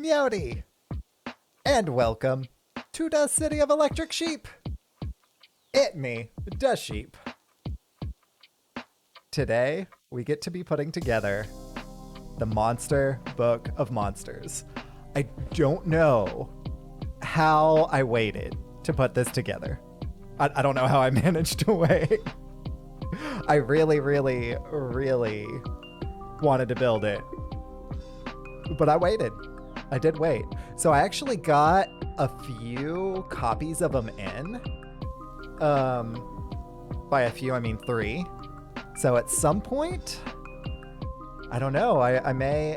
Meowdy! And welcome to the City of Electric Sheep! It me, the sheep. Today, we get to be putting together the Monster Book of Monsters. I don't know how I waited to put this together. I don't know how I managed to wait. I really wanted to build it. But I waited. I did wait. So I actually got a few copies of them in. By a few, I mean 3. So at some point, I don't know, I may,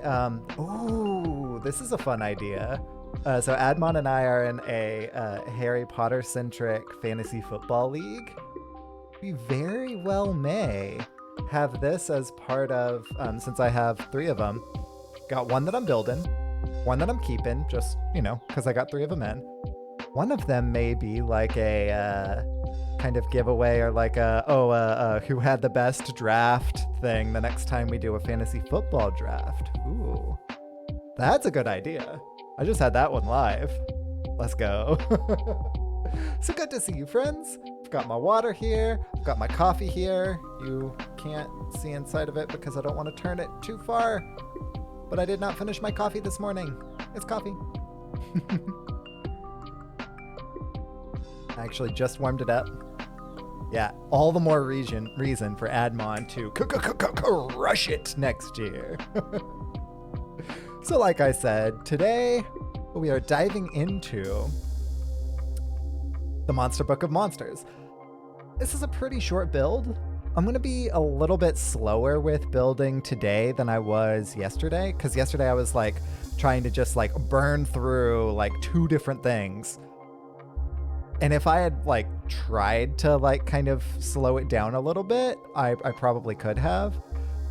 ooh, this is a fun idea. So Admon and I are in a Harry Potter-centric fantasy football league. We very well may have this as part of, since I have 3 of them, got one that I'm building, one that I'm keeping, just, you know, because I got 3 of them in. One of them may be like a kind of giveaway or like who had the best draft thing the next time we do a fantasy football draft. Ooh, that's a good idea. I just had that one live. Let's go. So good to see you, friends. I've got my water here. I've got my coffee here. You can't see inside of it because I don't want to turn it too far. But I did not finish my coffee this morning. It's coffee. I actually just warmed it up. Yeah, all the more reason for Admon to crush it next year. So like I said, today we are diving into the Monster Book of Monsters. This is a pretty short build. I'm going to be a little bit slower with building today than I was yesterday, because yesterday I was like trying to just like burn through like 2 different things. And if I had like tried to like kind of slow it down a little bit, I probably could have.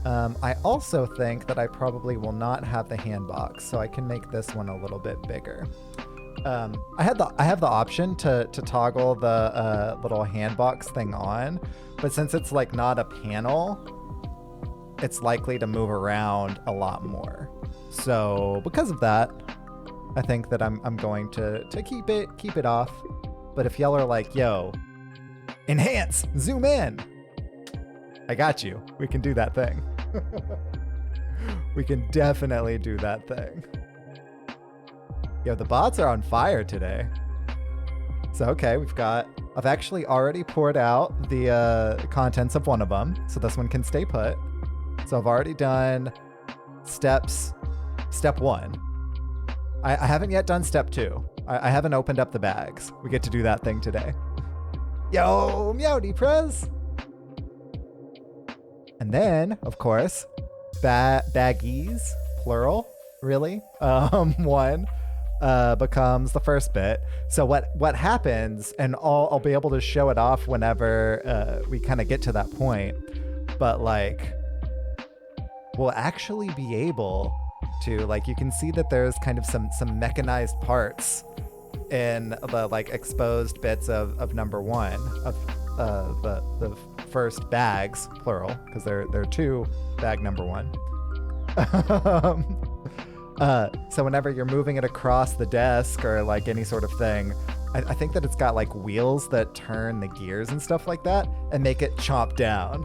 I also think that I probably will not have the hand box, so I can make this one a little bit bigger. I have the option to toggle the little hand box thing on, but since it's like not a panel, it's likely to move around a lot more. So because of that, I think that I'm going to keep it off. But if y'all are like, yo, enhance, zoom in, I got you. We can do that thing. We can definitely do that thing. Yo, the bots are on fire today. So, okay, I've actually already poured out the contents of one of them. So this one can stay put. So I've already done step 1. I haven't yet done step 2. I haven't opened up the bags. We get to do that thing today. Yo, meowdy prez. And then, of course, baggies, plural, really, 1 becomes the first bit. So what happens, and I'll be able to show it off whenever we kind of get to that point, but like, we'll actually be able to, like, you can see that there's kind of some mechanized parts in the like exposed bits of number 1 of the first bags, plural, because there are 2 bag number 1. So whenever you're moving it across the desk or like any sort of thing, I think that it's got like wheels that turn the gears and stuff like that and make it chomp down.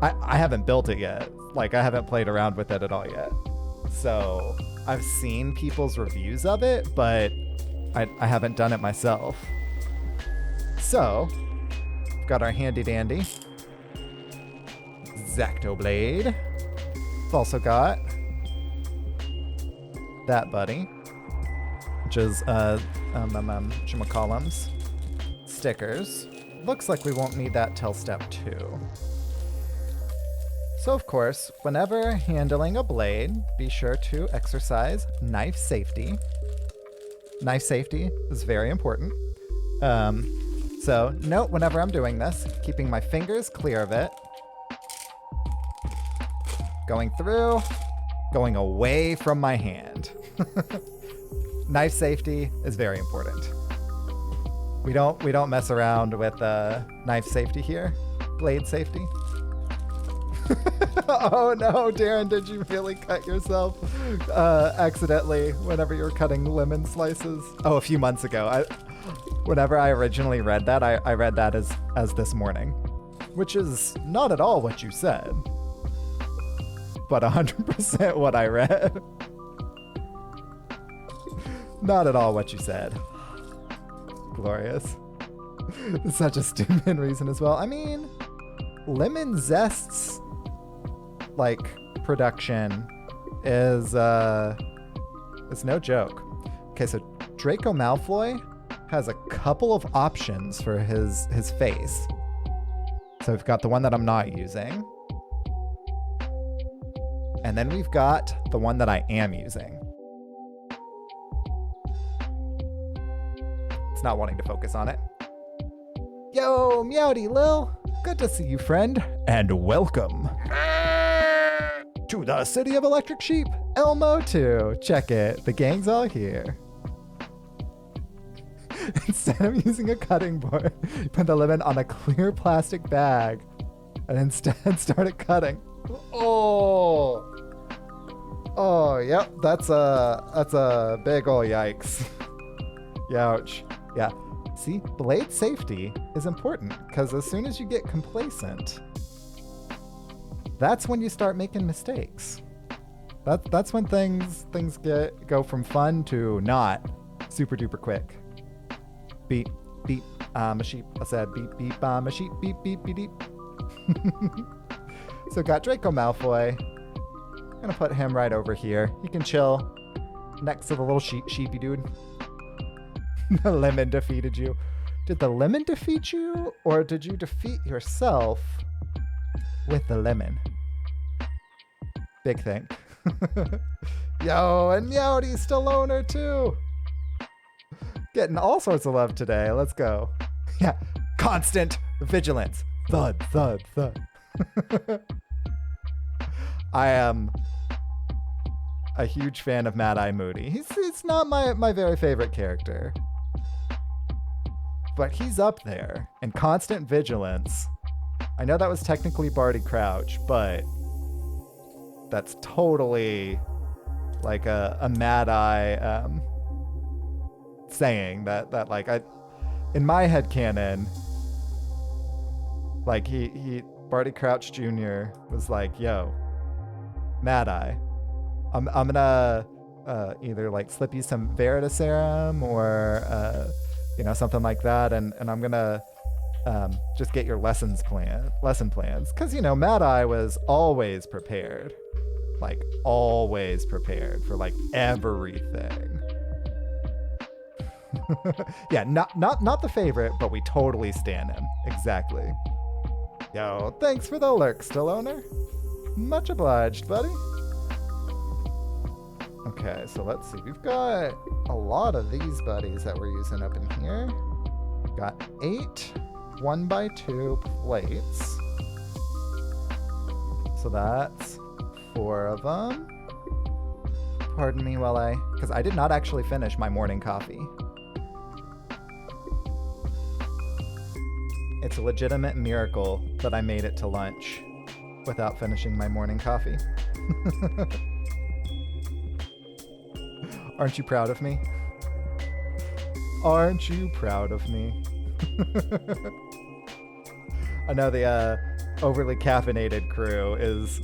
I haven't built it yet. Like, I haven't played around with it at all yet. So I've seen people's reviews of it, but I haven't done it myself. So we've got our handy dandy Zacto blade. We've also got that buddy, which is whatchamacallums, stickers. Looks like we won't need that till step 2. So of course, whenever handling a blade, be sure to exercise knife safety. Knife safety is very important. So note whenever I'm doing this, keeping my fingers clear of it, going through, going away from my hand. Knife safety is very important. We don't mess around with knife safety here. Blade safety. Oh no, Darren, did you really cut yourself accidentally whenever you were cutting lemon slices? Oh, a few months ago. Whenever I originally read that, I read that as this morning, which is not at all what you said, but 100% what I read. Not at all what you said. Glorious. Such a stupid reason as well. I mean, lemon zest's like production is no joke. Okay, so Draco Malfoy has a couple of options for his face. So we've got the one that I'm not using. And then we've got the one that I am using. It's not wanting to focus on it. Yo, Meowdy Lil. Good to see you, friend. And welcome to the City of Electric Sheep, Elmo 2. Check it. The gang's all here. Instead of using a cutting board, you put the lemon on a clear plastic bag and instead started cutting. Oh, yep, that's a big ol' yikes. Youch. Yeah, see, blade safety is important because as soon as you get complacent, that's when you start making mistakes. That's when things go from fun to not super duper quick. Beep, beep, I'm a sheep. I said beep, beep, I'm a sheep. Beep, beep, beep, beep. So got Draco Malfoy. I'm gonna put him right over here. He can chill next to the little sheepy dude. The lemon defeated you. Did the lemon defeat you, or did you defeat yourself with the lemon? Big thing. Yo, and Meowdy's still owner too. Getting all sorts of love today. Let's go. Yeah. Constant vigilance. Thud, thud, thud. I am a huge fan of Mad Eye Moody. He's not my very favorite character. But he's up there. And constant vigilance. I know that was technically Barty Crouch, but that's totally like a Mad Eye saying that like in my head canon, like he Barty Crouch Jr. was like, yo, Mad Eye, I'm gonna either like slip you some Veritaserum or something like that, and I'm gonna just get your lesson plans, because Mad Eye was always prepared for like everything. Yeah, not the favorite, but we totally stan him. Exactly. Yo, thanks for the lurk, still owner. Much obliged, buddy. Okay, so let's see. We've got a lot of these buddies that we're using up in here. Got 8 1x2 plates. So that's 4 of them. Pardon me because I did not actually finish my morning coffee. It's a legitimate miracle that I made it to lunch without finishing my morning coffee. Aren't you proud of me? Aren't you proud of me? I know the overly caffeinated crew is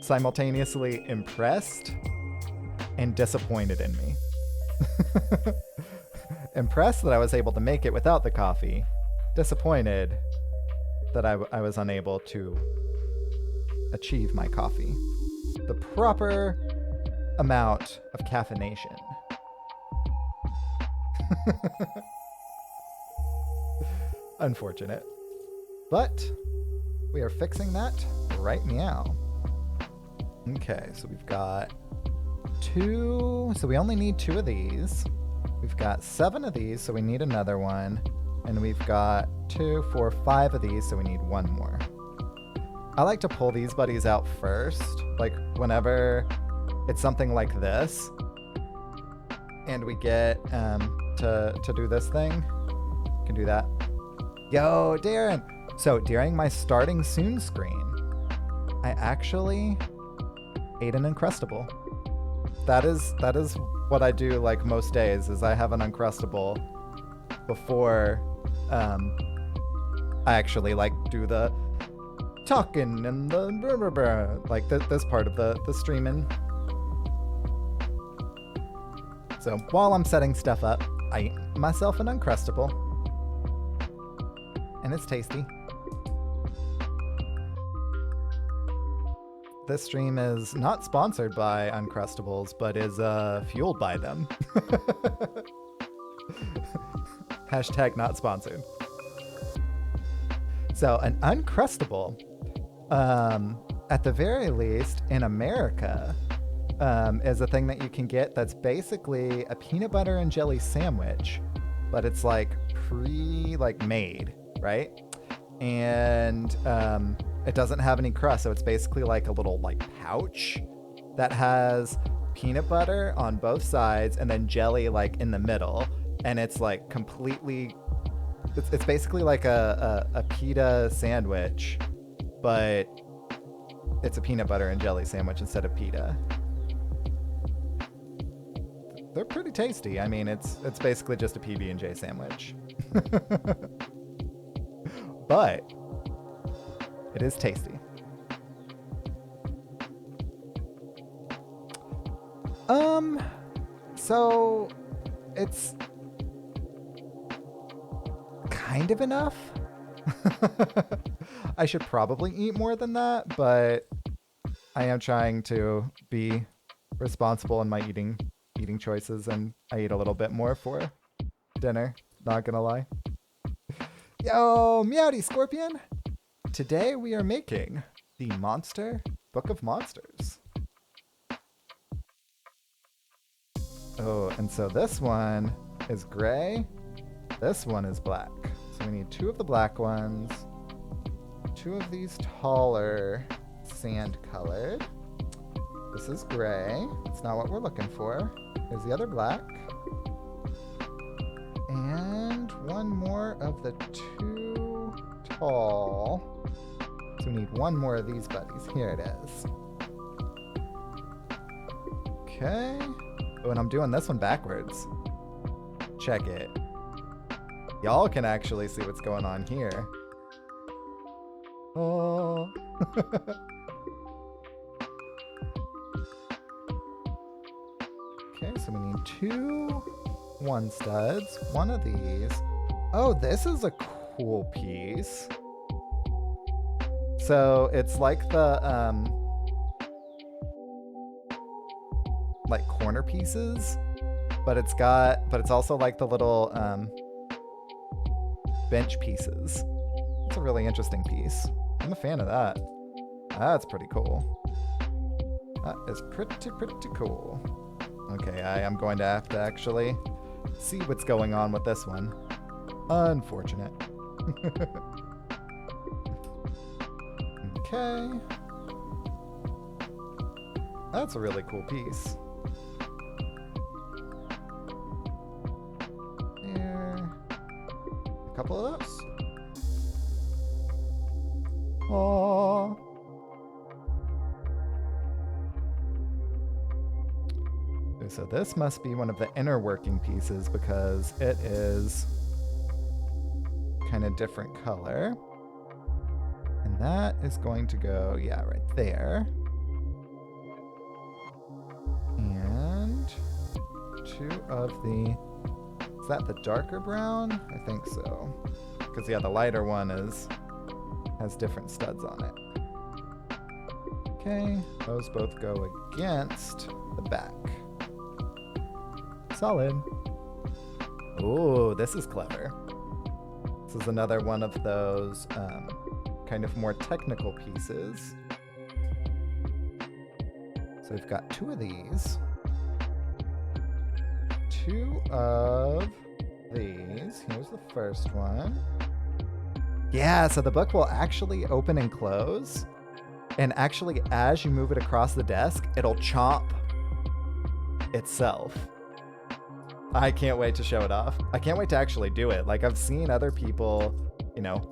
simultaneously impressed and disappointed in me. Impressed that I was able to make it without the coffee. Disappointed that I was unable to achieve my coffee. The proper amount of caffeination. Unfortunate. But we are fixing that right now. Okay, so we've got 2. So we only need 2 of these. We've got 7 of these, so we need another one. And we've got 2, 4, 5 of these, so we need 1 more. I like to pull these buddies out first, like whenever it's something like this, and we get to do this thing. Can do that. Yo, Darren. So during my starting soon screen, I actually ate an Uncrustable. That is what I do like most days is I have an Uncrustable before I actually like do the talking and the like this part of the streaming. So while I'm setting stuff up, I eat myself an Uncrustable. And it's tasty. This stream is not sponsored by Uncrustables, but is fueled by them. Hashtag not sponsored. So an Uncrustable, at the very least in America, is a thing that you can get that's basically a peanut butter and jelly sandwich, but it's like made, right? And it doesn't have any crust, so it's basically like a little like pouch that has peanut butter on both sides and then jelly like in the middle, and it's like completely it's basically like a pita sandwich, but it's a peanut butter and jelly sandwich instead of pita. They're pretty tasty. I mean, it's basically just a PB&J sandwich. But it is tasty. So it's kind of enough. I should probably eat more than that, but I am trying to be responsible in my eating choices, and I eat a little bit more for dinner, not gonna lie. Yo, Meowdy Scorpion! Today we are making the Monster Book of Monsters. Oh, and so this one is gray, this one is black. So we need 2 of the black ones, 2 of these taller sand colored. This is gray, it's not what we're looking for. Here's the other black. And 1 more of the 2 tall. So we need 1 more of these buddies. Here it is. Okay. Oh, and I'm doing this one backwards. Check it. Y'all can actually see what's going on here. Oh. Okay, so we need 2 1 studs, 1 of these. Oh, this is a cool piece. So it's like the like corner pieces, but it's also like the little bench pieces. It's a really interesting piece. I'm a fan of that. That's pretty cool. That is pretty cool. Okay, I am going to have to actually see what's going on with this one. Unfortunate. Okay. That's a really cool piece. There. A couple of those. Aww. So this must be one of the inner working pieces because it is kind of different color. And that is going to go, yeah, right there. And 2 of the, is that the darker brown? I think so. Because yeah, the lighter one has different studs on it. Okay, those both go against the back. Solid. Ooh, this is clever. This is another one of those kind of more technical pieces. So we've got 2 of these. 2 of these. Here's the first one. Yeah, so the book will actually open and close. And actually, as you move it across the desk, it'll chomp itself. I can't wait to show it off. I can't wait to actually do it. Like, I've seen other people,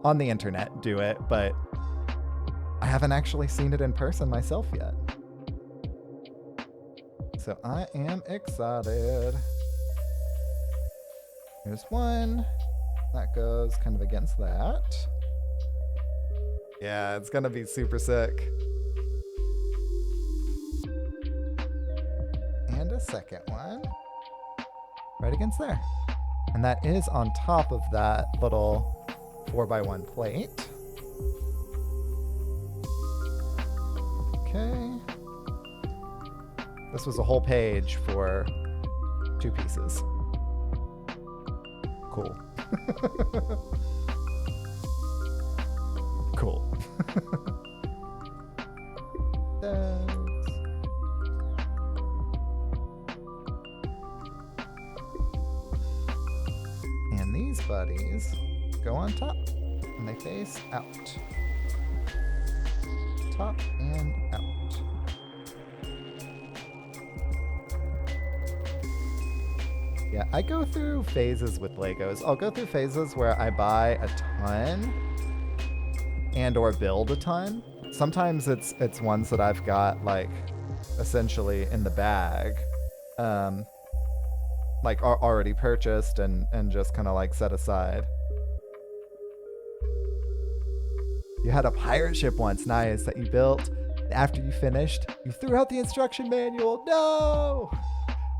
on the internet do it, but I haven't actually seen it in person myself yet. So I am excited. Here's one. That goes kind of against that. Yeah, it's gonna be super sick. And a second one. Right against there. And that is on top of that little 4x1 plate. Okay. This was a whole page for 2 pieces. Cool. Cool. And these buddies go on top and they face out. Top and out. Yeah, I go through phases with Legos. I'll go through phases where I buy a ton and or build a ton. Sometimes it's ones that I've got like essentially in the bag, like already purchased and just kind of like set aside. You had a pirate ship once, nice, that you built. After you finished, you threw out the instruction manual. No!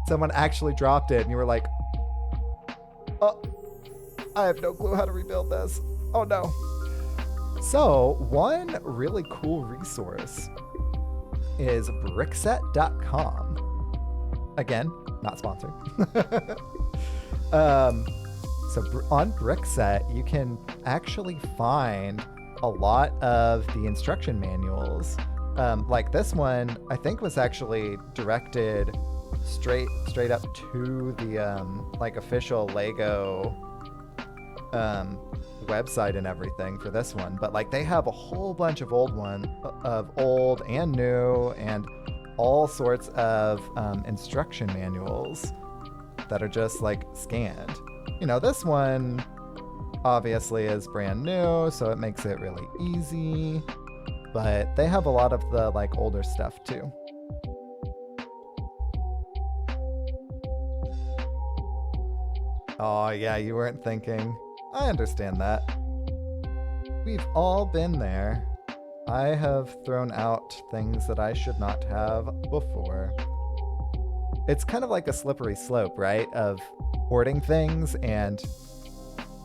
Someone actually dropped it and you were like, oh, I have no clue how to rebuild this. Oh no. So one really cool resource is brickset.com. Again, not sponsored. So on Brickset, you can actually find a lot of the instruction manuals. Like this one, I think was actually directed straight up to the like official Lego website and everything for this one, but like they have a whole bunch of old and new and all sorts of instruction manuals that are just like scanned. You know, this one obviously is brand new, so it makes it really easy, but they have a lot of the like older stuff too. Oh yeah, you weren't thinking. I understand that. We've all been there. I have thrown out things that I should not have before. It's kind of like a slippery slope, right? Of hoarding things and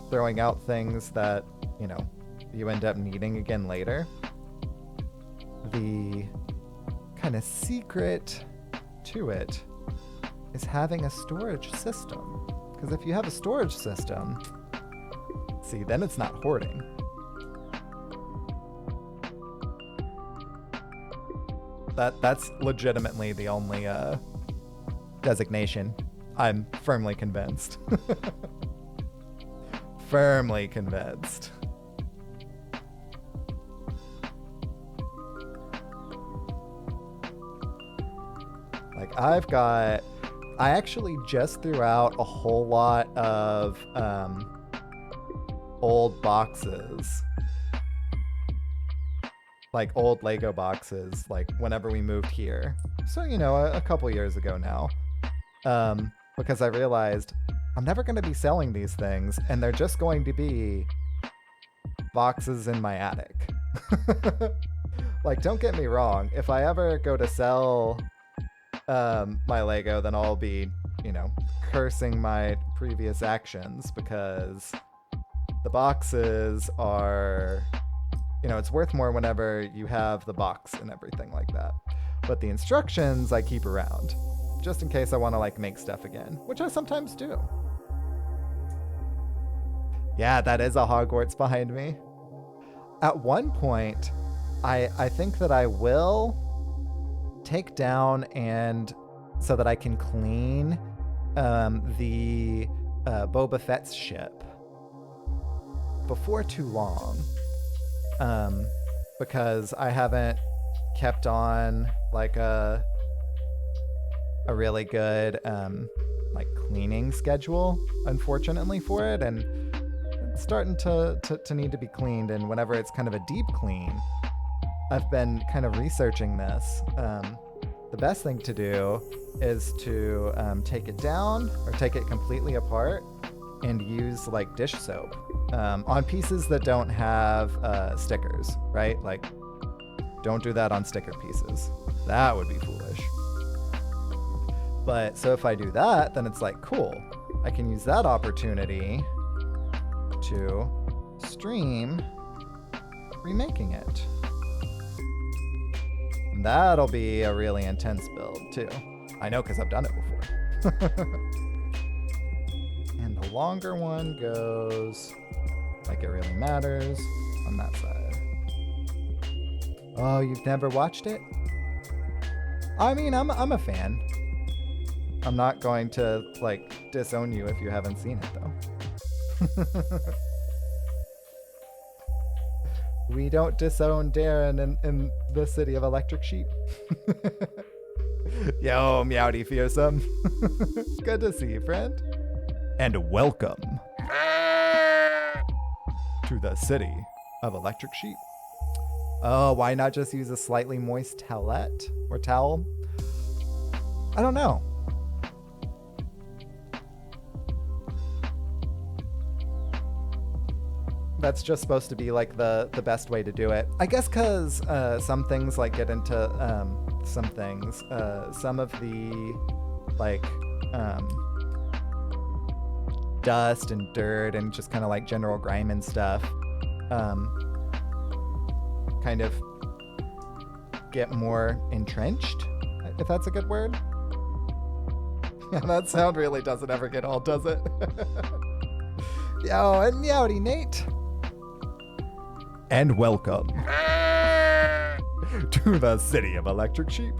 throwing out things that, you know, you end up needing again later. The kind of secret to it is having a storage system. Because if you have a storage system, see, then it's not hoarding. That's legitimately the only designation. I'm firmly convinced. Firmly convinced. Like I actually just threw out a whole lot of old boxes. Like old Lego boxes, like whenever we moved here. So, you know, a couple years ago now. Because I realized I'm never going to be selling these things, and they're just going to be boxes in my attic. Like, don't get me wrong. If I ever go to sell my Lego, then I'll be, you know, cursing my previous actions, because the boxes are, you know, it's worth more whenever you have the box and everything like that. But the instructions I keep around, just in case I want to like make stuff again, which I sometimes do. Yeah, that is a Hogwarts behind me. At one point, I think that I will take down and so that I can clean the Boba Fett's ship before too long, because I haven't kept on like a really good like cleaning schedule, unfortunately, for it, and it's starting to need to be cleaned. And whenever it's kind of a deep clean, I've been kind of researching this. The best thing to do is to take it down or take it completely apart and use like dish soap on pieces that don't have stickers, right? Like, don't do that on sticker pieces. That would be foolish. But so if I do that, then it's like, cool. I can use that opportunity to stream remaking it. And that'll be a really intense build too. I know because I've done it before. And the longer one goes like it really matters on that side. Oh, you've never watched it? I mean, I'm a fan. I'm not going to like disown you if you haven't seen it though. We don't disown Darren in the city of electric sheep. Yo, Meowdy Fearsome. Good to see you, friend. And welcome to the city of electric sheep. Oh, why not just use a slightly moist towelette or towel? I don't know. That's just supposed to be like the best way to do it. I guess because some things like get into some things. Some of the like dust and dirt and just kind of like general grime and stuff kind of get more entrenched, if that's a good word. Yeah, that sound really doesn't ever get old, does it? Yo, and Meowdy Nate. And welcome to the city of electric sheep.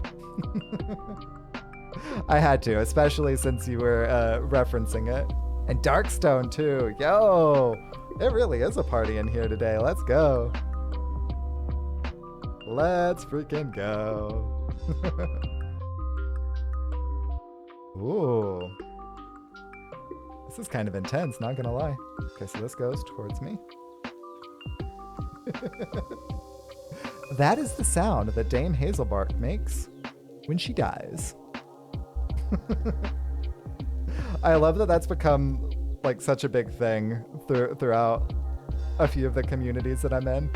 I had to, especially since you were referencing it. And Darkstone too. Yo, it really is a party in here today. Let's go. Let's freaking go. Ooh. This is kind of intense, not gonna lie. Okay, so this goes towards me. That is the sound that Dame Hazelbark makes when she dies. I love that that's become like such a big thing throughout a few of the communities that I'm in,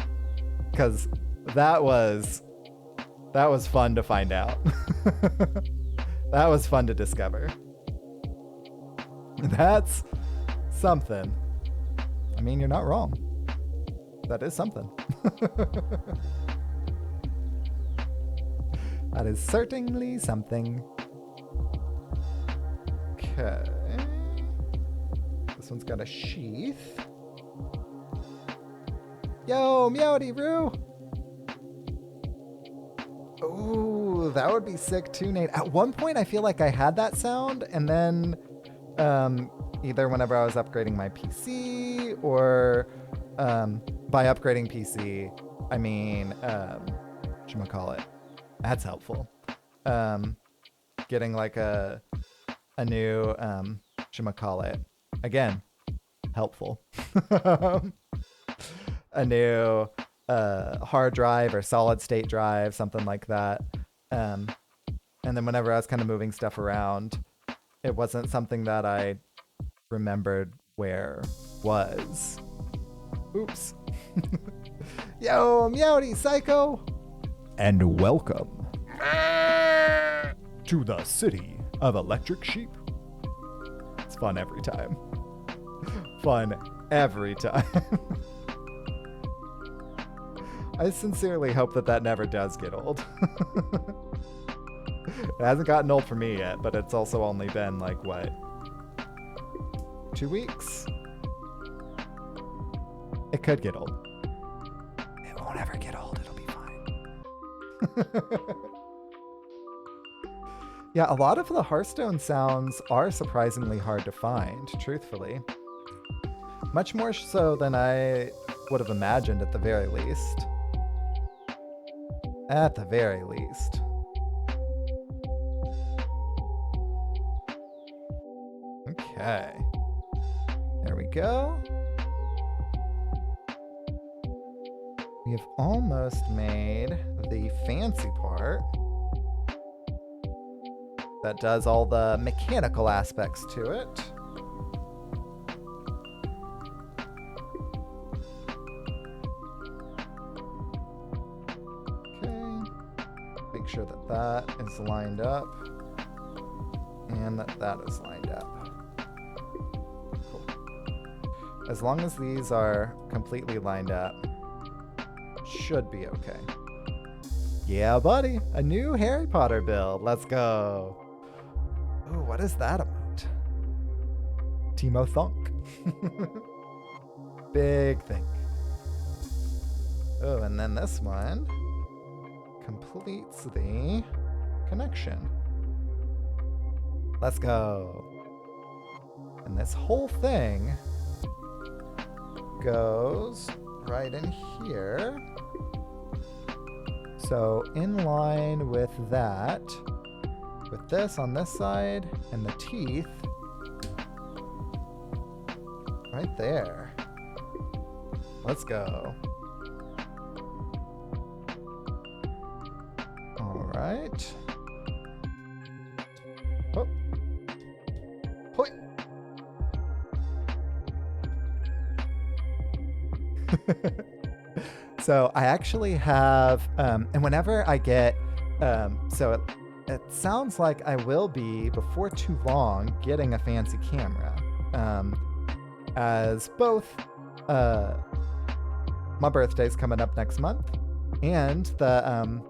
because that was fun to find out. That was fun to discover. That's something. I mean, you're not wrong. That is something. That is certainly something. Okay. This one's got a sheath. Yo, Meowdy Roo! Ooh, that would be sick too, Nate. At one point, I feel like I had that sound, and then either whenever I was upgrading my PC or by upgrading PC, I mean, whatchamacallit? That's helpful. Getting like a new, whatchamacallit? Again, helpful. A new hard drive or solid state drive, something like that. And then whenever I was kind of moving stuff around, it wasn't something that I remembered where was. Oops. Yo, Meowdy Psycho! And welcome to the city of electric sheep. It's fun every time. Fun every time. I sincerely hope that never does get old. It hasn't gotten old for me yet, but it's also only been like, what? 2 weeks? It could get old. It won't ever get old. It'll be fine. Yeah, a lot of the Hearthstone sounds are surprisingly hard to find, truthfully. Much more so than I would have imagined at the very least. At the very least. Okay. There we go. We have almost made the fancy part that does all the mechanical aspects to it. Okay. Make sure that that is lined up and that that is lined up. Cool. As long as these are completely lined up, should be okay. Yeah, buddy, a new Harry Potter build. Let's go. Oh, what is that about? Timo Thunk. Big thing. Oh, and then this one completes the connection. Let's go. And this whole thing goes right in here. So in line with that, with this on this side and the teeth right there. Let's go. All right. Oh. Hoi. So I actually have, and whenever I get, so it sounds like I will be, before too long, getting a fancy camera. As both my birthday's coming up next month, and the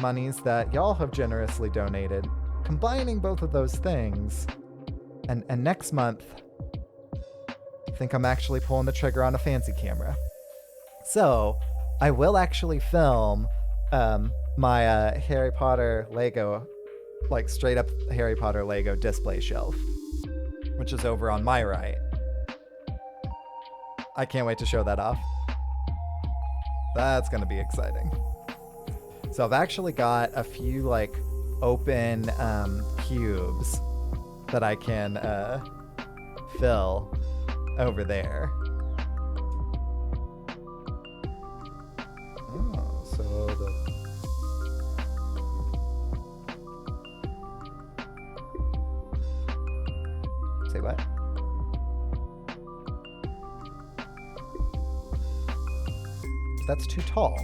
monies that y'all have generously donated, combining both of those things, and next month, I think I'm actually pulling the trigger on a fancy camera. So I will actually film my Harry Potter Lego, like straight up Harry Potter Lego display shelf, which is over on my right. I can't wait to show that off. That's gonna be exciting. So I've actually got a few like open cubes that I can fill over there. Oh, so say what? That's too tall.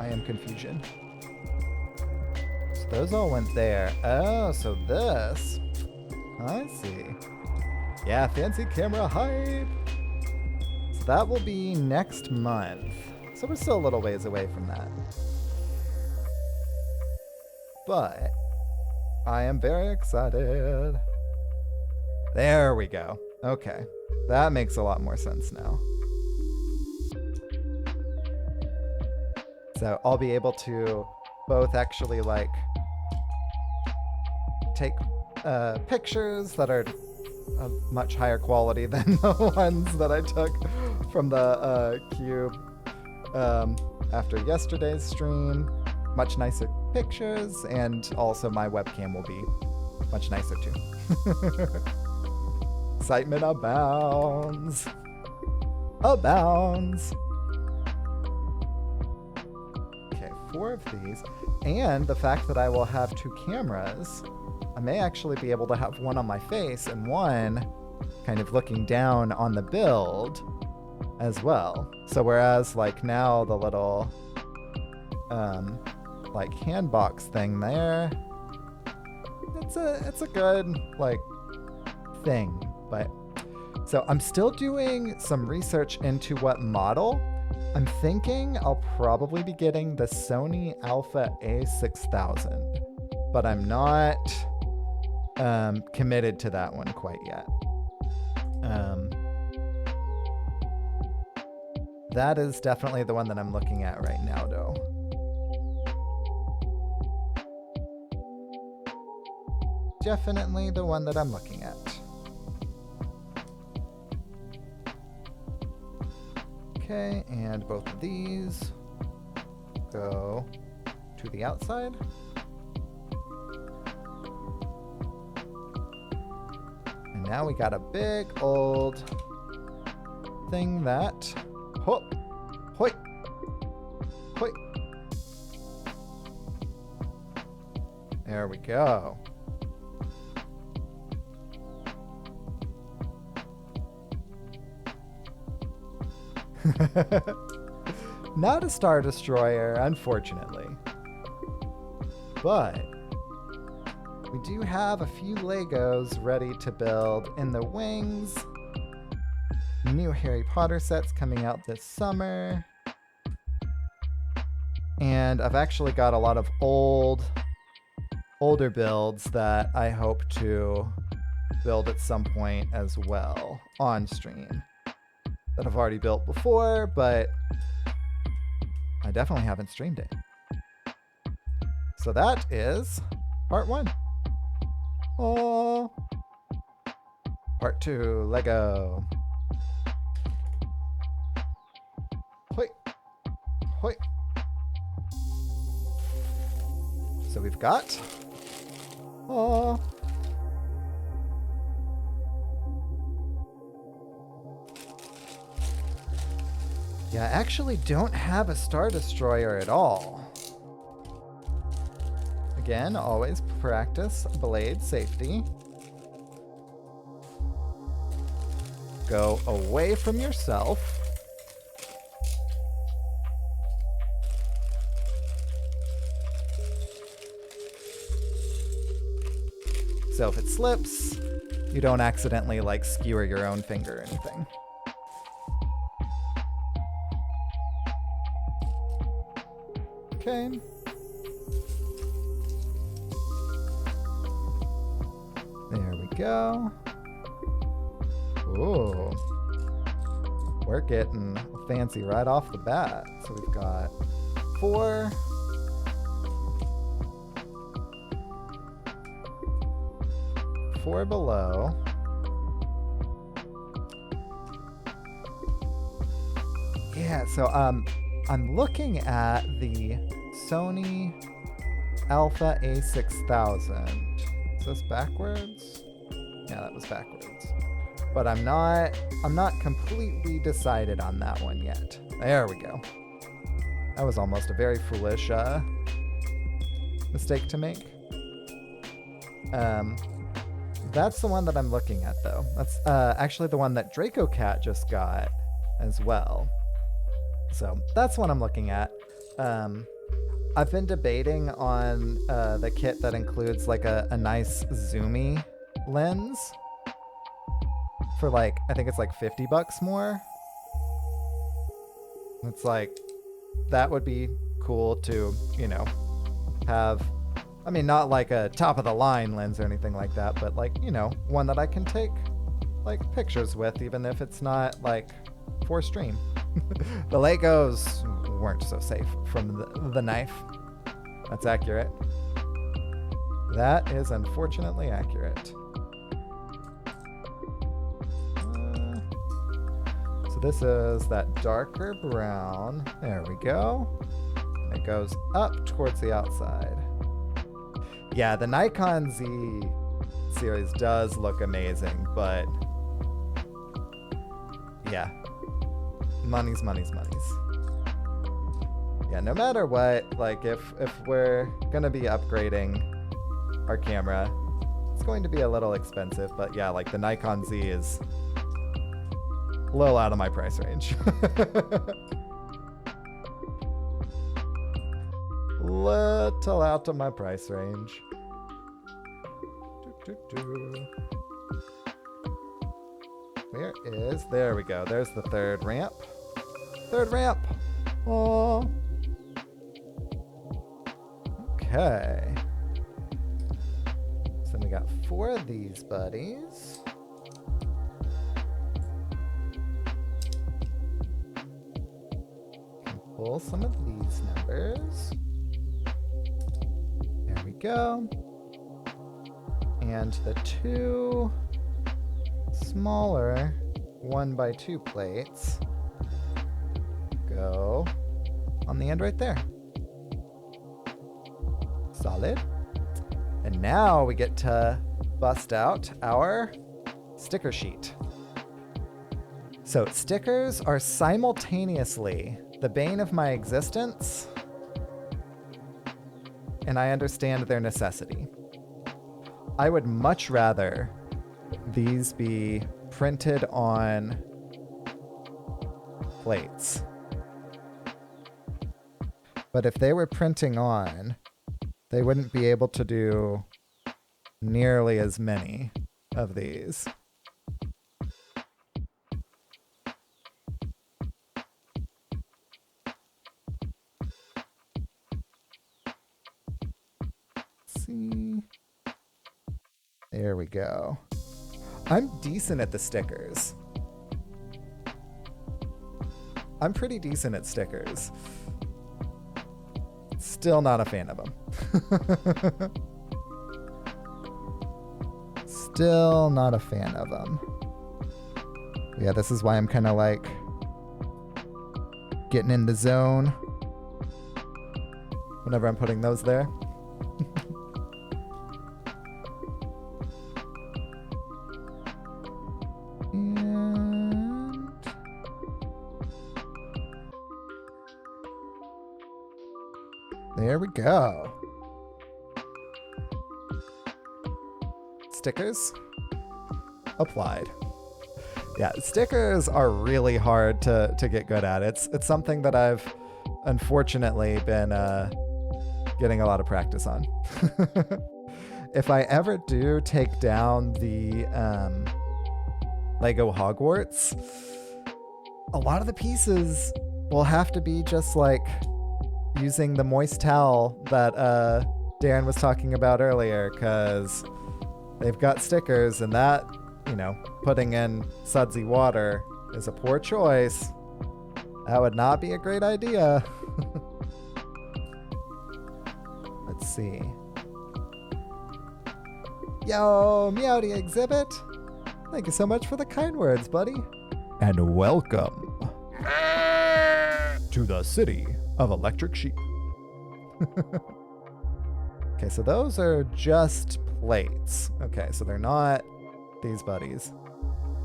I am confusion. So those all went there. Oh, so this. I see. Yeah, fancy camera hype. So that will be next month. So we're still a little ways away from that. But I am very excited. There we go. Okay. That makes a lot more sense now. So I'll be able to both actually like take pictures that are of much higher quality than the ones that I took from the cube after yesterday's stream. Much nicer pictures, and also my webcam will be much nicer too. Excitement abounds. Abounds. Okay, 4 of these. And the fact that I will have 2 cameras, I may actually be able to have one on my face and one kind of looking down on the build as well. So whereas like now the little like hand box thing there, it's a good like thing. But so I'm still doing some research into what model. I'm thinking I'll probably be getting the Sony Alpha A6000, but I'm not committed to that one quite yet. That is definitely the one that I'm looking at right now, though. Definitely the one that I'm looking at. Okay, and both of these go to the outside. now we got a big old thing that... Hop! Hoi! Hoi! There we go. Not a Star Destroyer, unfortunately. But we do have a few Legos ready to build in the wings. New Harry Potter sets coming out this summer. And I've actually got a lot of older builds that I hope to build at some point as well on stream. That I've already built before, but I definitely haven't streamed it. So that is part 1. Oh. Part 2, Lego. Hoi. Hoi. So we've got... Oh. Yeah, I actually don't have a Star Destroyer at all. Again, always practice blade safety. Go away from yourself. So if it slips, you don't accidentally like skewer your own finger or anything. Okay. There we go. Ooh. We're getting fancy right off the bat. So we've got 4. 4 below. Yeah, so I'm looking at the Sony Alpha A6000. Is this backwards? Yeah, that was backwards. But I'm not completely decided on that one yet. There we go. That was almost a very foolish mistake to make. That's the one that I'm looking at, though. That's actually the one that Draco Cat just got as well. So that's what I'm looking at. I've been debating on the kit that includes like a nice zoomy lens for like, I think it's like $50 more. It's like, that would be cool to, you know, have, I mean, not like a top of the line lens or anything like that, but like, you know, one that I can take like pictures with, even if it's not like for stream. The Legos weren't so safe from the knife. That's accurate. That is unfortunately accurate. So this is that darker brown. There we go. It goes up towards the outside. Yeah, the Nikon Z series does look amazing, but yeah. Money's. Yeah, no matter what, like if we're gonna be upgrading our camera, it's going to be a little expensive, but yeah, like the Nikon Z is a little out of my price range. Little out of my price range. Where is, there we go, there's the third ramp. Third ramp. Oh. Okay. So we got 4 of these buddies. Can pull some of these numbers. There we go. And the 2 smaller 1x2 plates go on the end right there. Solid. And now we get to bust out our Sticker sheet. So stickers are simultaneously the bane of my existence, and I understand their necessity. I would much rather these be printed on plates. But if they were printing on, they wouldn't be able to do nearly as many of these. Let's see. There we go. I'm decent at the stickers. I'm pretty decent at stickers. Still not a fan of them. Still not a fan of them. Yeah, this is why I'm kind of like getting in the zone whenever I'm putting those there. And there we go. Stickers applied. Yeah, stickers are really hard to get good at. It's something that I've unfortunately been getting a lot of practice on. If I ever do take down the Lego Hogwarts, a lot of the pieces will have to be just like using the moist towel that Darren was talking about earlier, because they've got stickers, and that, you know, putting in sudsy water is a poor choice. That would not be a great idea. Let's see. Yo, Meowdy Exhibit! Thank you so much for the kind words, buddy. And welcome to the city of electric sheep. Okay, so those are just plates. Okay, so they're not these buddies.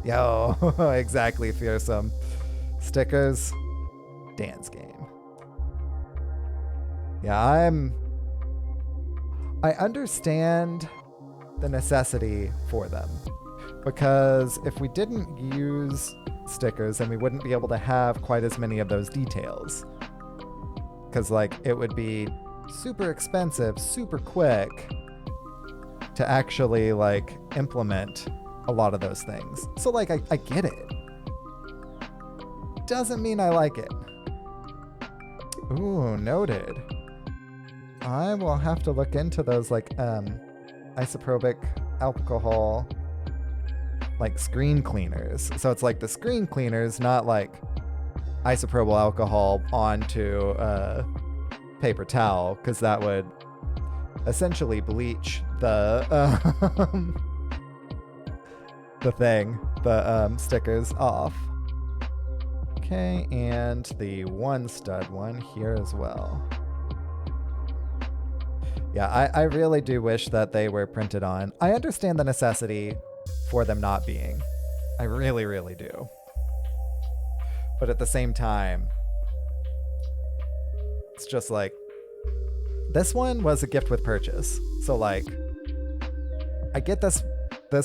Yo, exactly, fearsome. Stickers, Dan's game. Yeah, I understand the necessity for them, because if we didn't use stickers, then we wouldn't be able to have quite as many of those details. Because, like, it would be super expensive, super quick to actually, like, implement a lot of those things. So, like, I get it. Doesn't mean I like it. Ooh, noted. I will have to look into those, like, isopropyl alcohol, like, screen cleaners. So it's like the screen cleaners, not like isopropyl alcohol onto paper towel, because that would essentially bleach the stickers off. Okay, and the one stud one here as well. Yeah, I really do wish that they were printed on. I understand the necessity for them not being. I really, really do. But at the same time, it's just like, this one was a gift with purchase. So, like, I get this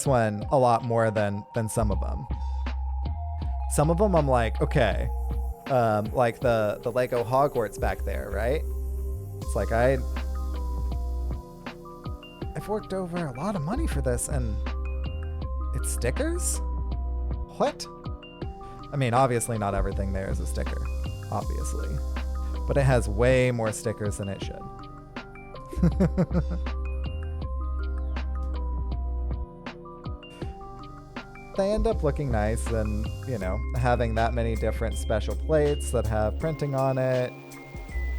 one a lot more than some of them. Some of them I'm like, okay, like the Lego Hogwarts back there, right? It's like I've worked over a lot of money for this, and it's stickers? What? I mean, obviously not everything there is a sticker, obviously. But it has way more stickers than it should. They end up looking nice, and, you know, having that many different special plates that have printing on it.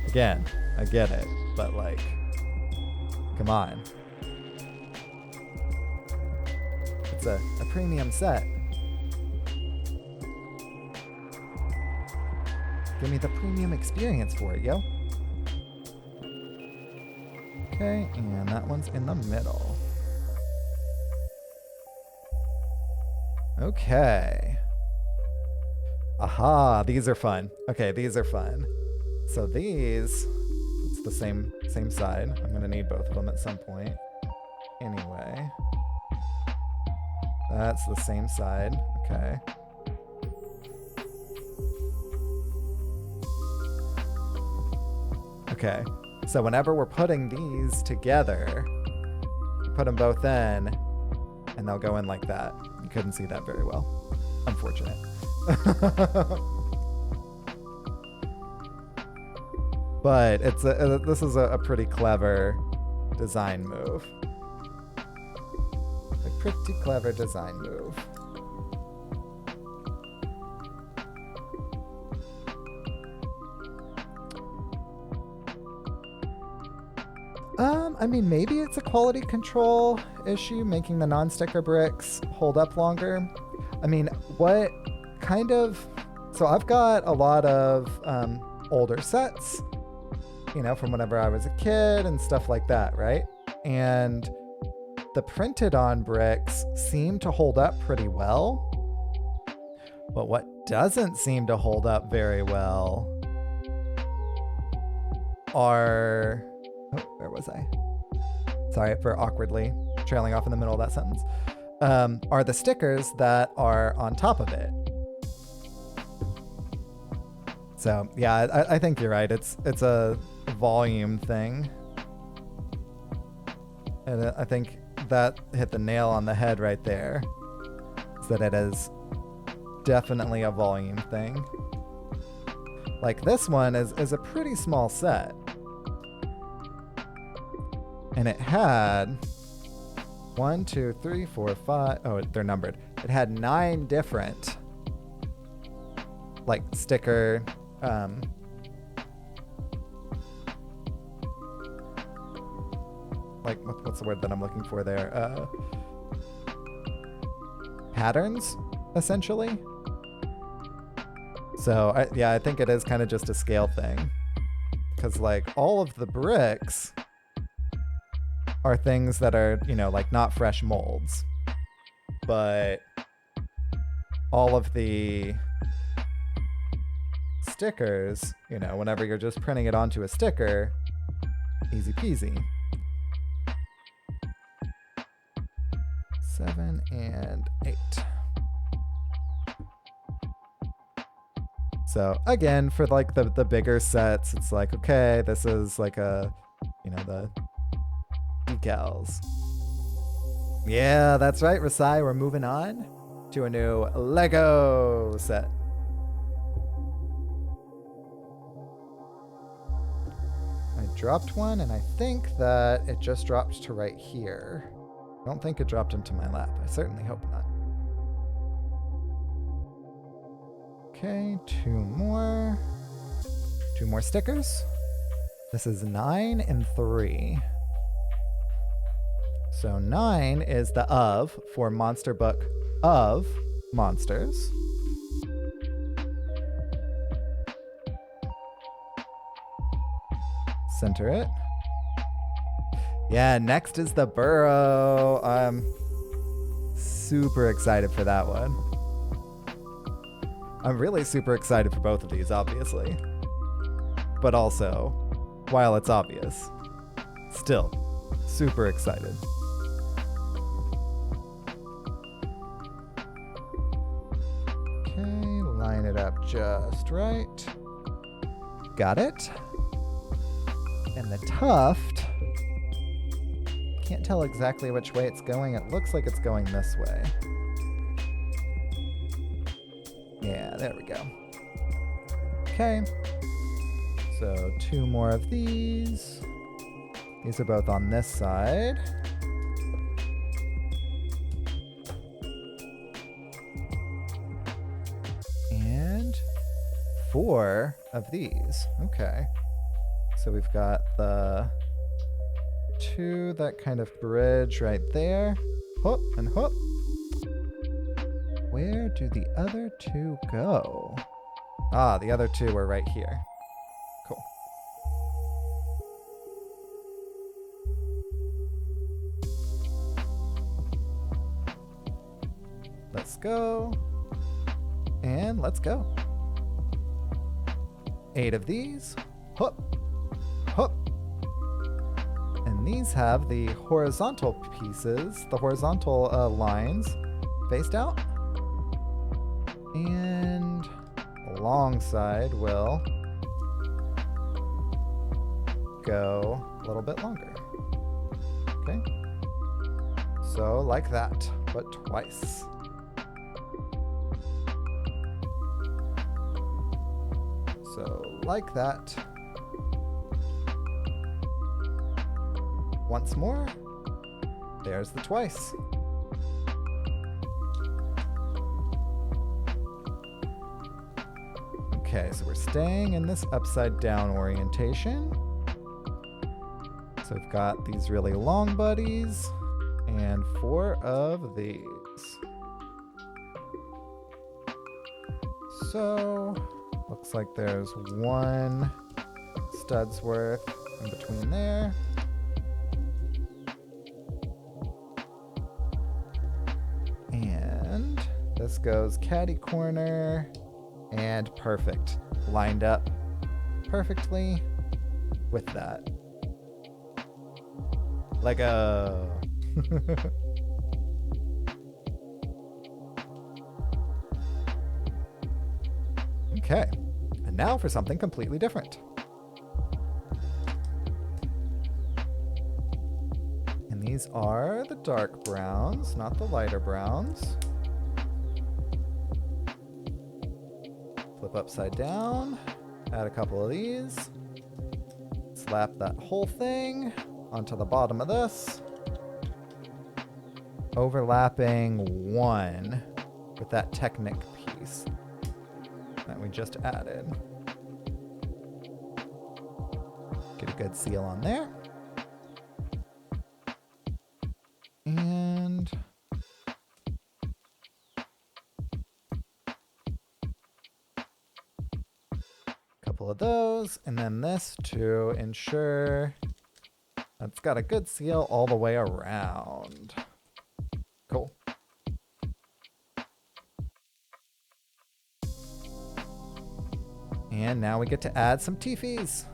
Again, I get it, but, like, come on. It's a premium set. Give me the premium experience for it, yo. Okay, and that one's in the middle. Okay. Aha, these are fun. Okay, these are fun. So these, it's the same side. I'm gonna need both of them at some point. Anyway. That's the same side. Okay. Okay. So whenever we're putting these together, put them both in, and they'll go in like that. You couldn't see that very well. Unfortunate. But this is a pretty clever design move. A pretty clever design move. I mean, maybe it's a quality control issue, making the non-sticker bricks hold up longer. I mean, what kind of... So I've got a lot of older sets, you know, from whenever I was a kid and stuff like that, right? And the printed on bricks seem to hold up pretty well. But what doesn't seem to hold up very well are... Oh, where was I? Sorry for awkwardly trailing off in the middle of that sentence. Are the stickers that are on top of it. So yeah, I think you're right. It's a volume thing. And I think that hit the nail on the head right there. Is that it is definitely a volume thing. Like this one is a pretty small set. And it had 1, 2, 3, 4, 5. Oh, they're numbered. It had 9 different like sticker like what's the word that I'm looking for there? Patterns, essentially. So I think it is kind of just a scale thing, because like all of the bricks are things that are, you know, like not fresh molds, but all of the stickers, you know, whenever you're just printing it onto a sticker, easy peasy. 7 and 8. So again, for like the bigger sets, it's like, okay, this is like a, you know, the decals. Yeah, that's right, Rasai. We're moving on to a new Lego set. I dropped one, and I think that it just dropped to right here. I don't think it dropped into my lap. I certainly hope not. Okay, 2 more. 2 more stickers. This is 9 and 3. So 9 is the of for Monster Book of Monsters. Center it. Yeah, next is the burrow. I'm super excited for that one. I'm really super excited for both of these, obviously. But also, while it's obvious, still super excited. Okay, line it up just right. Got it. And the tuft, can't tell exactly which way it's going. It looks like it's going this way. Yeah, there we go. Okay. So 2 more of these. These are both on this side. And 4 of these. Okay. So we've got the 2 that kind of bridge right there. Hop and hop. Where do the other 2 go? Ah, the other 2 were right here. Cool. Let's go. And let's go. 8 of these. Hup. Hup. And these have the horizontal pieces, the horizontal lines faced out. And alongside will go a little bit longer. Okay. So like that, but twice. So like that. Once more. There's the twice. Okay, so we're staying in this upside down orientation. So we've got these really long buddies and 4 of these. So looks like there's 1 stud's worth in between there. And this goes caddy corner and perfect. Lined up perfectly with that. Lego. Okay, and now for something completely different. And these are the dark browns, not the lighter browns. Flip upside down, add a couple of these, slap that whole thing onto the bottom of this, overlapping 1 with that Technic piece that we just added. Get a good seal on there. And a couple of those, and then this to ensure it's got a good seal all the way around. Cool. And now we get to add some Teefies.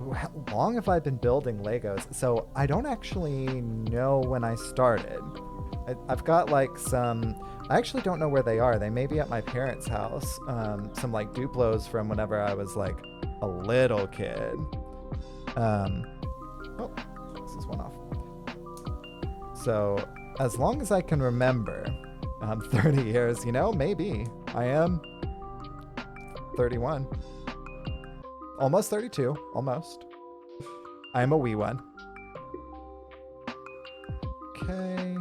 Ooh, how long have I been building Legos? So I don't actually know when I started. I've got like some, I actually don't know where they are. They may be at my parents' house. Some like Duplos from whenever I was like a little kid. Oh, this is one off. So as long as I can remember, 30 years, you know, maybe. I am 31. Almost 32. Almost. I'm a wee one. Okay.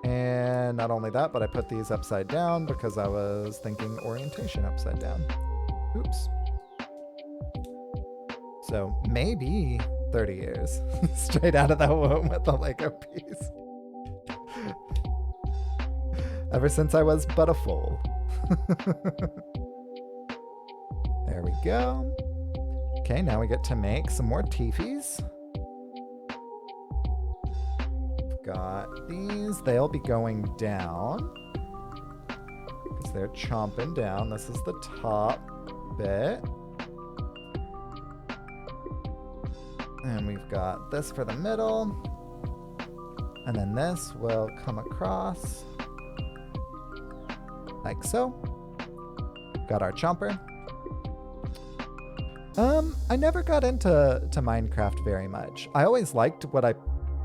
And not only that, but I put these upside down because I was thinking orientation upside down. Oops. So maybe 30 years. Straight out of the womb with the Lego piece. Ever since I was but a foal. There we go. Okay, now we get to make some more Teefies. Got these. They'll be going down because they're chomping down. This is the top bit. And we've got this for the middle. And then this will come across like so. Got our chomper. I never got into Minecraft very much. I always liked what I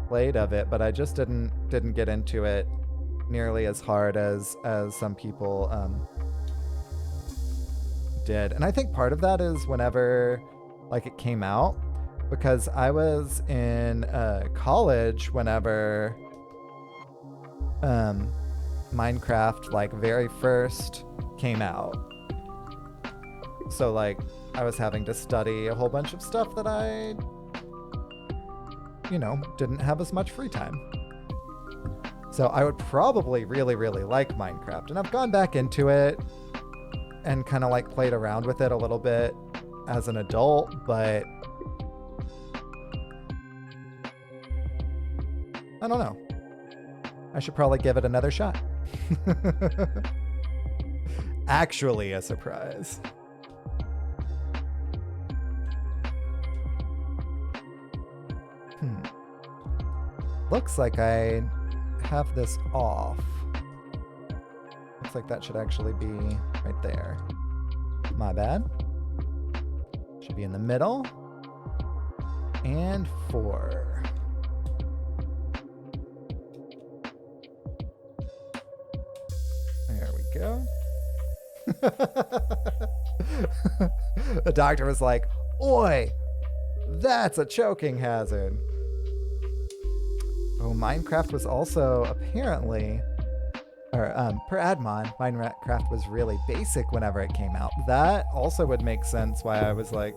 played of it, but I just didn't get into it nearly as hard as some people did. And I think part of that is whenever like it came out, because I was in college whenever Minecraft like very first came out. So like I was having to study a whole bunch of stuff that I, you know, didn't have as much free time. So I would probably really, really like Minecraft. And I've gone back into it and kind of like played around with it a little bit as an adult, but I don't know. I should probably give it another shot. Actually a surprise. Looks like I have this off. Looks like that should actually be right there. My bad. Should be in the middle. And 4. There we go. The doctor was like, "Oi, that's a choking hazard." Oh, Minecraft was also apparently, or per Admon, Minecraft was really basic whenever it came out. That also would make sense why I was like,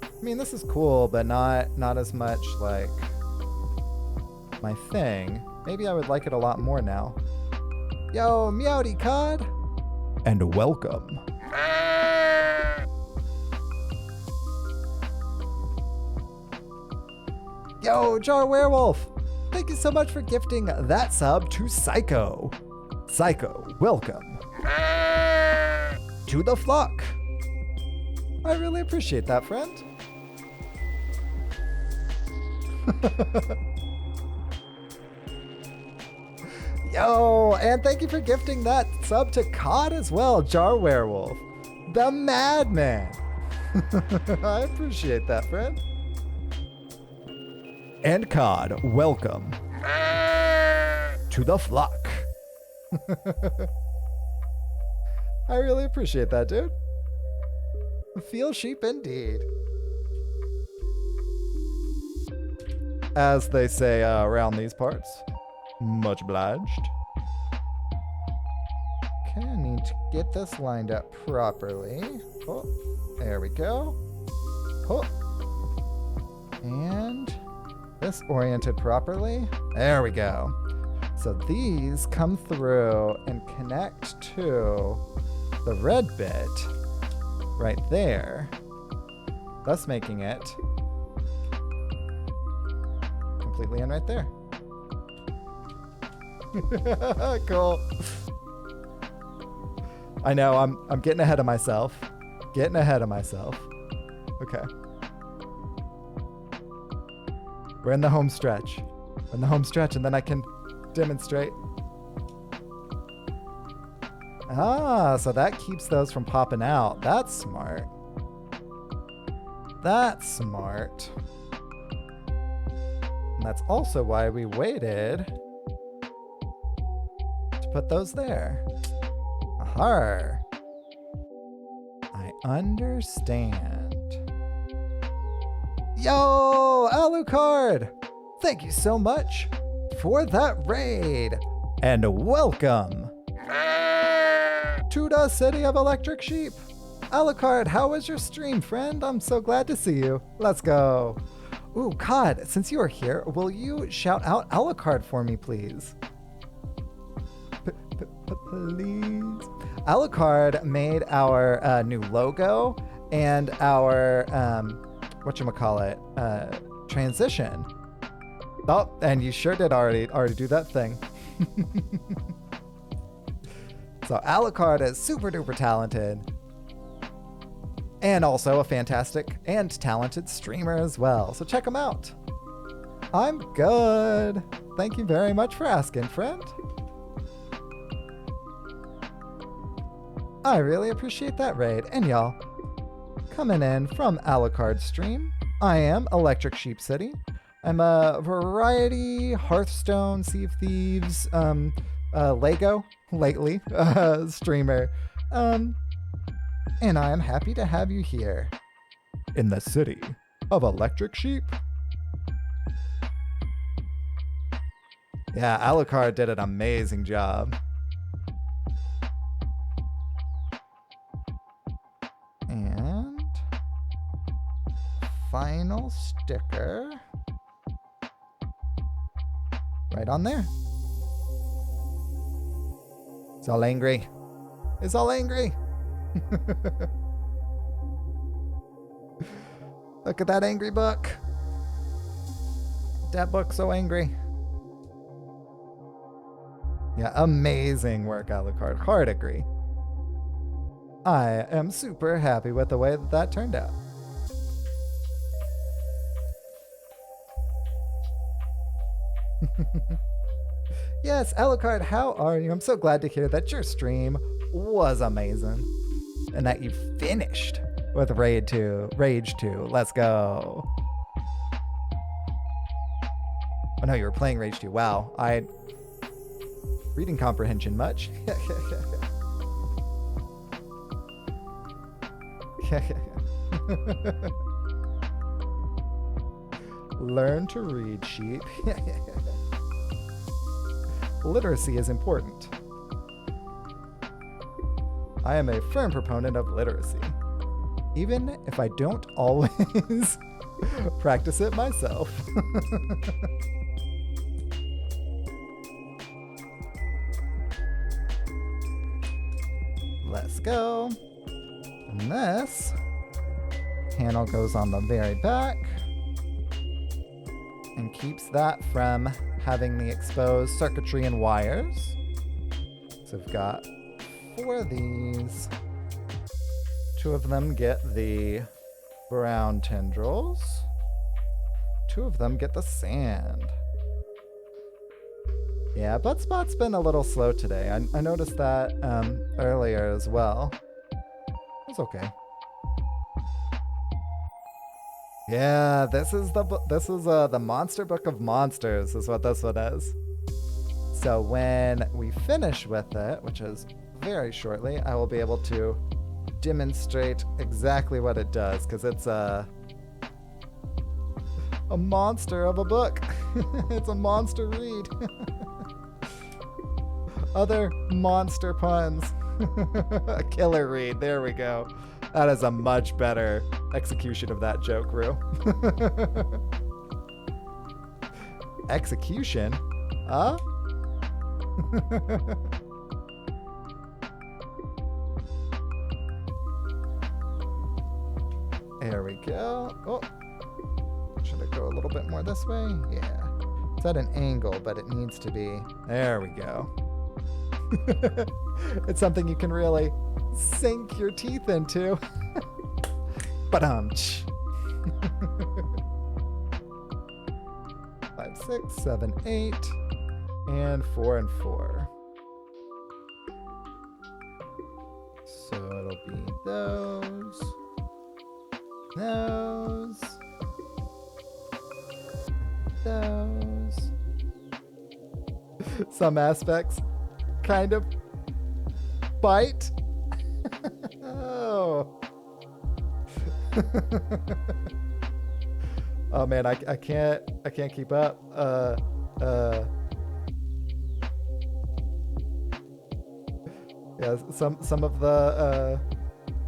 I mean, this is cool, but not as much like my thing. Maybe I would like it a lot more now. Yo, Meowdy Cod! And welcome. Yo, Jar Werewolf! Thank you so much for gifting that sub to Psycho. Psycho, welcome. To the flock. I really appreciate that, friend. Yo, and thank you for gifting that sub to Cod as well, Jar Werewolf. The Madman. I appreciate that, friend. And Cod, welcome to the flock. I really appreciate that, dude. Feel sheep indeed. As they say around these parts. Much obliged. Okay, I need to get this lined up properly. Oh, there we go. Oh. And this oriented properly. There we go. So these come through and connect to the red bit right there, thus making it completely in right there. Cool. I know, I'm getting ahead of myself. Getting ahead of myself. Okay. We're in the home stretch. We're in the home stretch, and then I can demonstrate. Ah, so that keeps those from popping out. That's smart. That's smart. And that's also why we waited to put those there. Aha. I understand. Yo, Alucard! Thank you so much for that raid. And welcome to the City of Electric Sheep. Alucard, how was your stream, friend? I'm so glad to see you. Let's go. Ooh, Cod, since you are here, will you shout out Alucard for me, please? Please. Alucard made our new logo and our, whatchamacallit, transition. Oh, and you sure did already do that thing. So Alucard is super duper talented. And also a fantastic and talented streamer as well. So check him out. I'm good. Thank you very much for asking, friend. I really appreciate that raid. And y'all, coming in from Alucard's stream, I am Electric Sheep City. I'm a variety Hearthstone, Sea of Thieves, Lego, lately, streamer. And I am happy to have you here in the city of Electric Sheep. Yeah, Alucard did an amazing job. And final sticker right on there. It's all angry. It's all angry. Look at that angry book. That book's so angry. Yeah, amazing work, Alucard. Hard agree. I am super happy with the way that turned out. Yes, Alucard, how are you? I'm so glad to hear that your stream was amazing and that you finished with Rage 2. Let's go. Oh no, you were playing Rage 2. Wow. Reading comprehension much? Learn to read, sheep. Literacy is important. I am a firm proponent of literacy, even if I don't always practice it myself. Let's go. And this panel goes on the very back and keeps that from having the exposed circuitry and wires. So we've got 4 of these. 2 of them get the brown tendrils. 2 of them get the sand. Yeah, Budspot's been a little slow today. I noticed that earlier as well. It's okay. Yeah, this is the Monster Book of Monsters is what this one is. So when we finish with it, which is very shortly, I will be able to demonstrate exactly what it does, because it's a monster of a book. It's a monster read. Other monster puns. A killer read. There we go. That is a much better execution of that joke, Rue. Execution? Huh? There we go. Oh. Should I go a little bit more this way? Yeah. It's at an angle, but it needs to be. There we go. It's something you can really sink your teeth into. Ba-dum-tsh. 5, 6, 7, 8, and 4 and 4. So it'll be those, those. Some aspects kind of bite. Oh. Oh man, I can't keep up. Yeah, some of the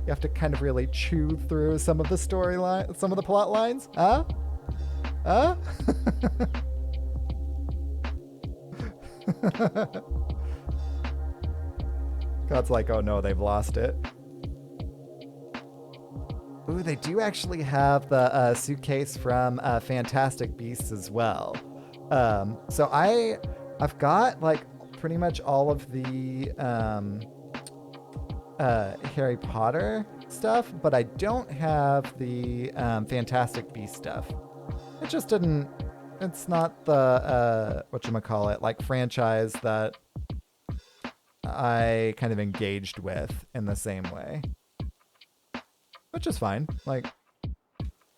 you have to kind of really chew through some of the storyline, some of the plot lines. Huh? God's like, oh no, they've lost it. Ooh, they do actually have the suitcase from Fantastic Beasts as well. So I've got like pretty much all of the Harry Potter stuff, but I don't have the Fantastic Beasts stuff. It just didn't. It's not the whatchamacallit, like franchise that I kind of engaged with in the same way. Which is fine. Like,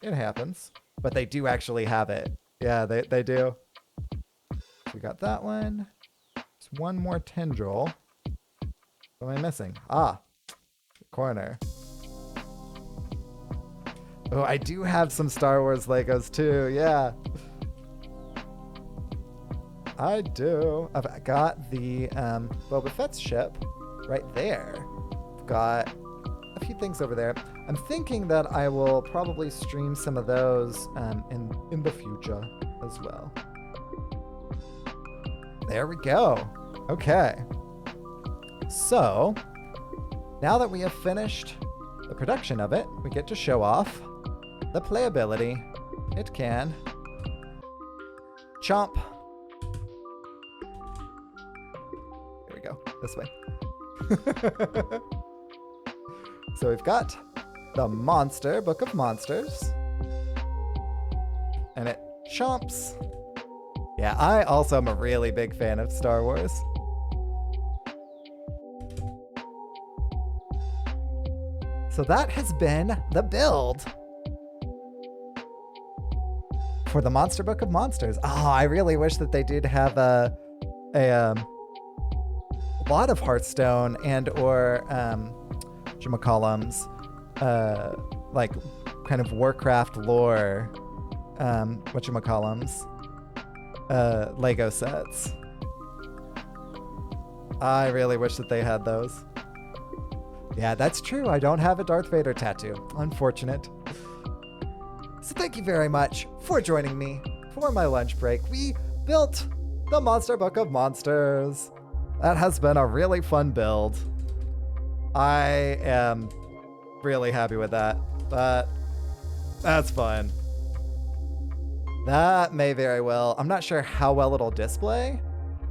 it happens. But they do actually have it. Yeah, they do. So we got that one. There's one more tendril. What am I missing? Ah, corner. Oh, I do have some Star Wars Legos too. Yeah. I do. I've got the Boba Fett's ship right there. I've got a few things over there. I'm thinking that I will probably stream some of those in the future as well. There we go. Okay. So, now that we have finished the production of it, we get to show off the playability. It can chomp. we go. This way. So we've got the Monster Book of Monsters. And it chomps. Yeah, I also am a really big fan of Star Wars. So that has been the build for the Monster Book of Monsters. Oh, I really wish that they did have a lot of Hearthstone and or whatchamacallums, like kind of Warcraft lore, whatchamacallums, Lego sets. I really wish that they had those. Yeah, that's true. I don't have a Darth Vader tattoo. Unfortunate. So thank you very much for joining me for my lunch break. We built the Monster Book of Monsters. That has been a really fun build. I am really happy with that, but that's fun. That may very well. I'm not sure how well it'll display,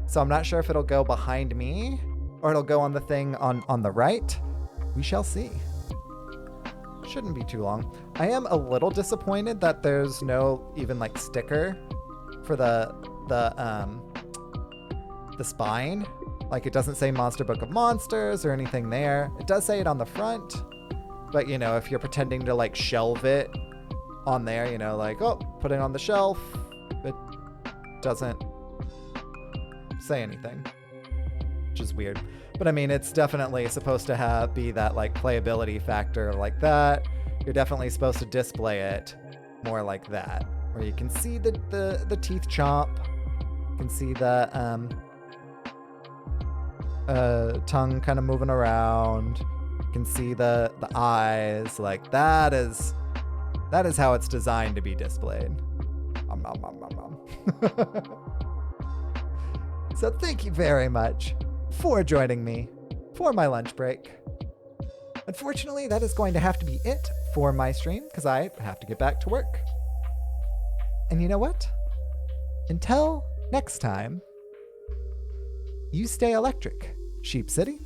so I'm not sure if it'll go behind me or it'll go on the thing on the right. We shall see. Shouldn't be too long. I am a little disappointed that there's no even like sticker for the spine. Like it doesn't say Monster Book of Monsters or anything there. It does say it on the front, but you know, if you're pretending to like shelve it on there, you know, like, oh, put it on the shelf, it doesn't say anything, which is weird. But I mean, it's definitely supposed to be that like playability factor like that. You're definitely supposed to display it more like that, where you can see the teeth chomp, you can see the tongue kind of moving around, you can see the eyes. Like that is how it's designed to be displayed. So thank you very much for joining me for my lunch break. Unfortunately, that is going to have to be it for my stream because I have to get back to work. And you know what? Until next time, you stay electric, Sheep City.